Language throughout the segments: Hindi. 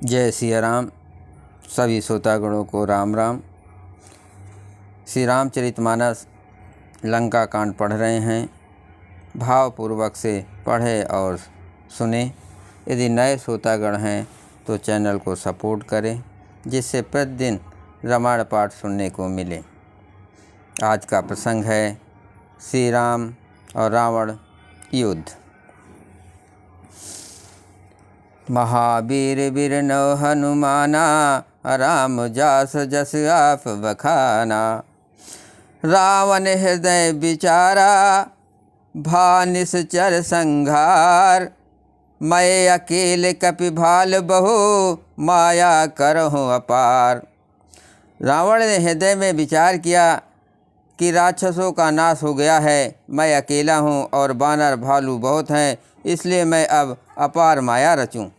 जय सिया राम। सभी श्रोतागणों को राम राम। श्री रामचरितमानस लंका कांड पढ़ रहे हैं। भावपूर्वक से पढ़े और सुने। यदि नए श्रोतागण हैं तो चैनल को सपोर्ट करें, जिससे प्रतिदिन रामायण पाठ सुनने को मिले। आज का प्रसंग है श्री राम और रावण युद्ध। महावीर बिरनो हनुमाना, राम जास जस आप बखाना। रावण हृदय विचारा, भानिस चर संघार। मैं अकेले कपि भाल बहु, माया करहूँ अपार। रावण ने हृदय में विचार किया कि राक्षसों का नाश हो गया है, मैं अकेला हूँ और बानर भालू बहुत हैं, इसलिए मैं अब अपार माया रचूँ।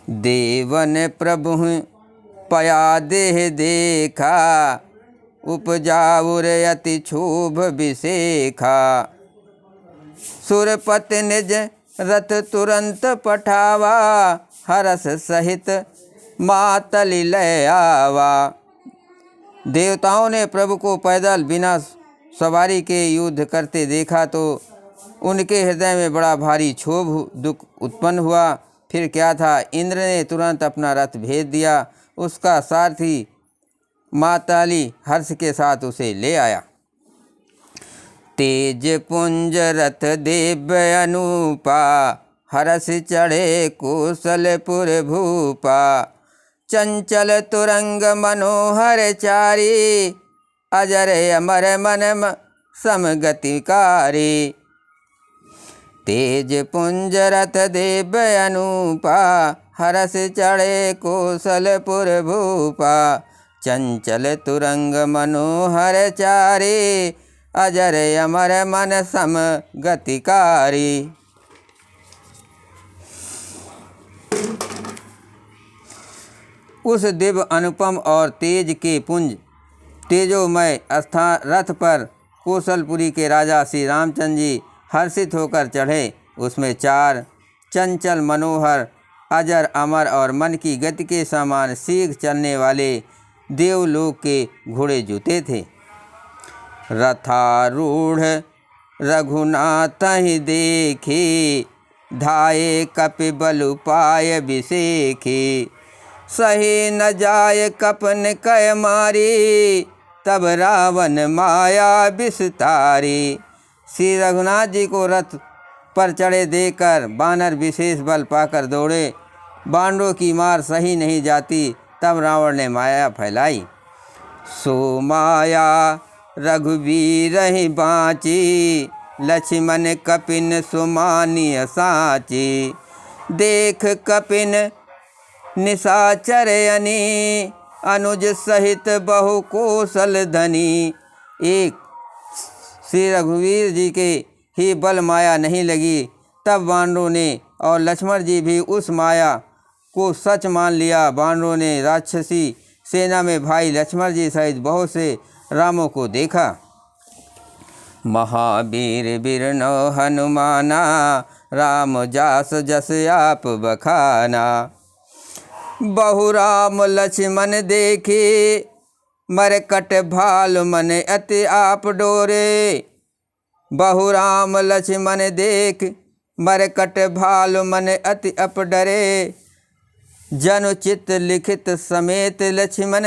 देवन प्रभु पया देह देखा, उपजाउर अति क्षोभ विशेखा। सुरपति निज रथ तुरंत पठावा, हरस सहित मातलि लय आवा। देवताओं ने प्रभु को पैदल बिना सवारी के युद्ध करते देखा तो उनके हृदय में बड़ा भारी क्षोभ दुख उत्पन्न हुआ। फिर क्या था, इंद्र ने तुरंत अपना रथ भेज दिया। उसका सारथी मातलि हर्ष के साथ उसे ले आया। तेज पुंज रथ देव अनूपा, हरस चढ़े कौशलपुर भूपा। चंचल तुरंग मनोहर चारी, अजर अमर मन समगतिकारी। तेज पुंज रथ देव अनूपा, हरस चढ़े कौशलपुर भूपा। चंचल तुरंग मनोहर चारी, अजर अमर मन समगतिकारी। उस दिव्य अनुपम और तेज के पुंज तेजोमय रथ पर कौशलपुरी के राजा श्री रामचंद्र जी हर्षित होकर चढ़े। उसमें 4 चंचल मनोहर अजर अमर और मन की गति के समान शीघ्र चलने वाले देवलोक के घोड़े जूते थे। रथारूढ़ रघुनाथ ही देखे, धाये कपि बलु पाय विशेखे। सही न जाय कपन कय मारी, तब रावण माया विस्तारी। श्री रघुनाथ जी को रथ पर चढ़े देखकर बानर विशेष बल पाकर दौड़े। बानरों की मार सही नहीं जाती, तब रावण ने माया फैलाई। सो माया रघुवीर ही बाँची, लक्ष्मण कपिन सुमानिय साची। देख कपिन निशाचर अनी, अनुज सहित बहु कौशल धनी। एक श्री रघुवीर जी के ही बल माया नहीं लगी, तब वानरों ने और लक्ष्मण जी भी उस माया को सच मान लिया। वानरों ने राक्षसी सेना में भाई लक्ष्मण जी सहित बहुत से रामों को देखा। महावीर बिरनो हनुमाना, राम जास जस आप बखाना। बहु राम लक्ष्मण देखे, मरकट भाल मन अति आप डोरे। बहु राम लक्ष्मण देख, मरकट भाल मन अति अप डरे। जनु चित लिखित समेत लक्ष्मण,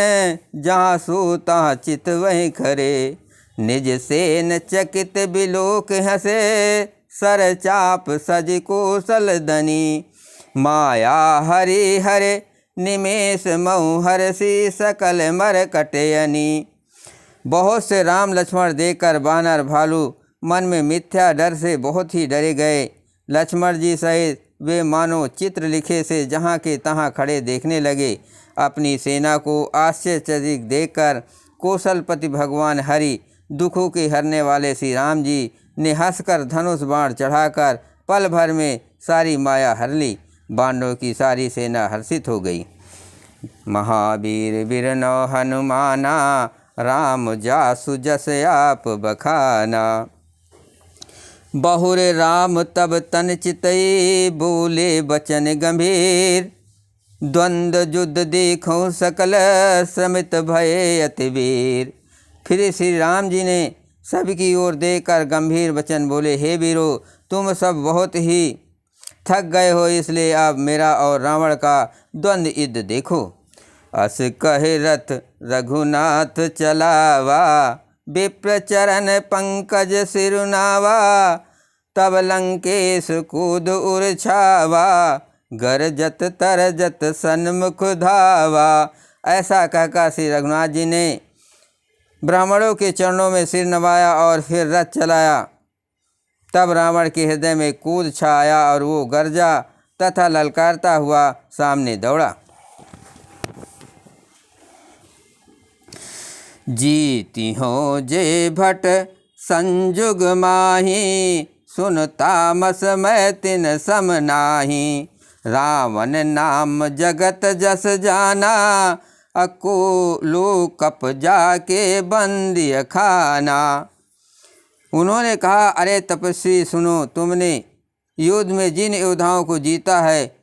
जहाँ सो तहाँ चित वहीं खरे। निज सेन चकित बिलोक हंसे, सर चाप सज कौशल धनी। माया हरि हरे निमेष मऊ हरसी, सकल मरकटयनी। बहुत से राम लक्ष्मण देखकर बानर भालू मन में मिथ्या डर से बहुत ही डरे गए। लक्ष्मण जी सहित वे मानो चित्र लिखे से जहाँ के तहाँ खड़े देखने लगे। अपनी सेना को आश्चर्यचकित देखकर कौशलपति भगवान हरि, दुखों के हरने वाले श्री राम जी ने हंसकर धनुष बाण चढ़ाकर पल भर में सारी माया हर ली। बानरों की सारी सेना हर्षित हो गई। महावीर बिरनो हनुमाना, राम जासु जस आप बखाना। बहुरे राम तब तन चितई, बोले बचन गंभीर। द्वंद्व युद्ध देखो सकल समित भय अति वीर। फिर श्री राम जी ने सबकी ओर देखकर गंभीर वचन बोले, हे वीरों, तुम सब बहुत ही थक गए हो, इसलिए अब मेरा और रावण का द्वंद्व युद्ध देखो। अस कहे रथ रघुनाथ चलावा, विप्र चरण पंकज सिरुनावा। तब लंकेश कूद उर्छावा, गरजत तरजत सन्मुख धावा। ऐसा कहकर श्री रघुनाथ जी ने ब्राह्मणों के चरणों में सिर नवाया और फिर रथ चलाया। तब रावण के हृदय में कूद छाया और वो गरजा तथा ललकारता हुआ सामने दौड़ा। जीती हो जे भट संजुग माही, सुन तामस मैं तिन सम नाही। रावण नाम जगत जस जाना, अको लोग कप जाके बंदी खाना। उन्होंने कहा, अरे तपस्वी सुनो, तुमने युद्ध में जिन योद्धाओं को जीता है,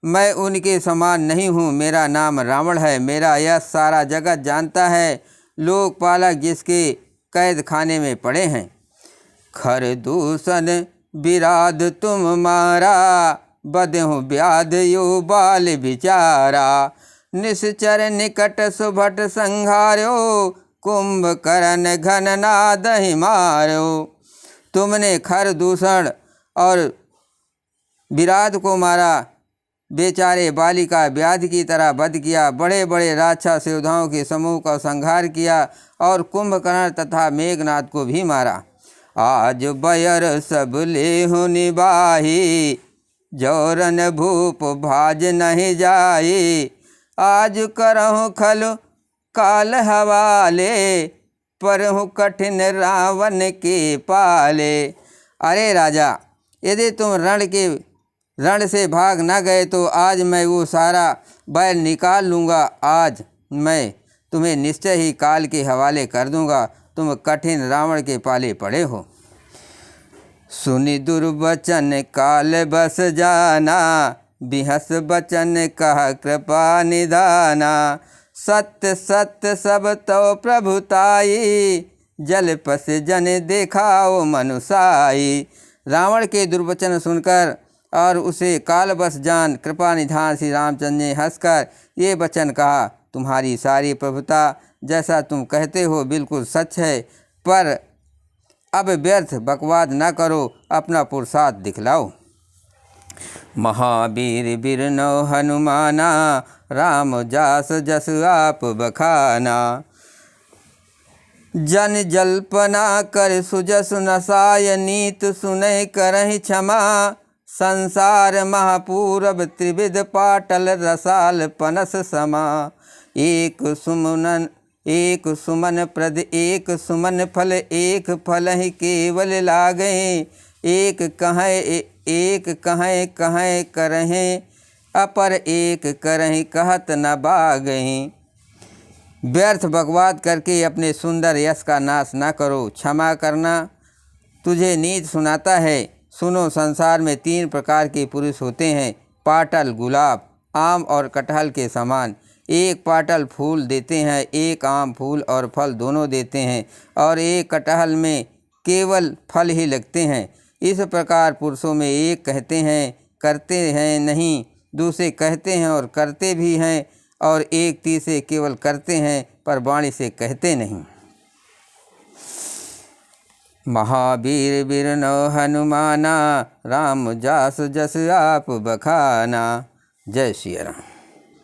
मैं उनके समान नहीं हूँ। मेरा नाम रावण है, मेरा यह सारा जगत जानता है। लोकपालक जिसके कैद खाने में पड़े हैं। खरदूषण विराध तुम मारा, बदहु व्याध यो बाल विचारा। निश्चर निकट सुभट संघार्यो, कुंभकर्ण घन नाद ही मारो। तुमने खरदूषण और विराध को मारा, बेचारे बालिका व्याध की तरह वध किया। बड़े बड़े राक्षस योद्धाओं के समूह का संहार किया और कुंभकर्ण तथा मेघनाथ को भी मारा। आज बयर सब लेहु निबाही, जौरन भूप भाज नहीं जाई। आज करहु खल काल हवाले, परहु कठिन रावण के पाले। अरे राजा, यदि तुम रण से भाग न गए तो आज मैं वो सारा बैल निकाल लूँगा। आज मैं तुम्हें निश्चय ही काल के हवाले कर दूँगा। तुम कठिन रावण के पाले पड़े हो। सुनि दुर्वचन काल बस जाना, बिहस बचन कह कृपा निधाना। सत्य सत्य सब तो प्रभुताई, जल पस जन देखाओ मनुसाई। रावण के दुर्वचन सुनकर और उसे काल बस जान कृपा निधान श्री रामचंद्र ने हंसकर ये वचन कहा, तुम्हारी सारी प्रभुता जैसा तुम कहते हो बिल्कुल सच है, पर अब व्यर्थ बकवाद न करो, अपना पुरुषार्थ दिखलाओ। महावीर बिरनो हनुमाना, राम जास जस आप बखाना। जन जल्पना कर सुजस नसाय, नीत सुनय करहि क्षमा। संसार महापूरब त्रिविध पाटल, रसाल पनस समा। एक सुमन प्रद एक सुमन फल, एक फल ही केवल लागे। एक कहें करहें, अपर एक करहें कहत न बागहीं। व्यर्थ बकवाद करके अपने सुंदर यश का नाश न करो। क्षमा करना तुझे नीत सुनाता है। सुनो, संसार में 3 प्रकार के पुरुष होते हैं, पाटल, गुलाब, आम और कटहल के समान। एक पाटल फूल देते हैं, एक आम फूल और फल दोनों देते हैं, और एक कटहल में केवल फल ही लगते हैं। इस प्रकार पुरुषों में एक कहते हैं करते हैं नहीं, दूसरे कहते हैं और करते भी हैं, और एक तीसरे केवल करते हैं पर वाणी से कहते नहीं। महावीर बिरनो हनुमाना, राम जास जस आप बखाना। जय श्री राम।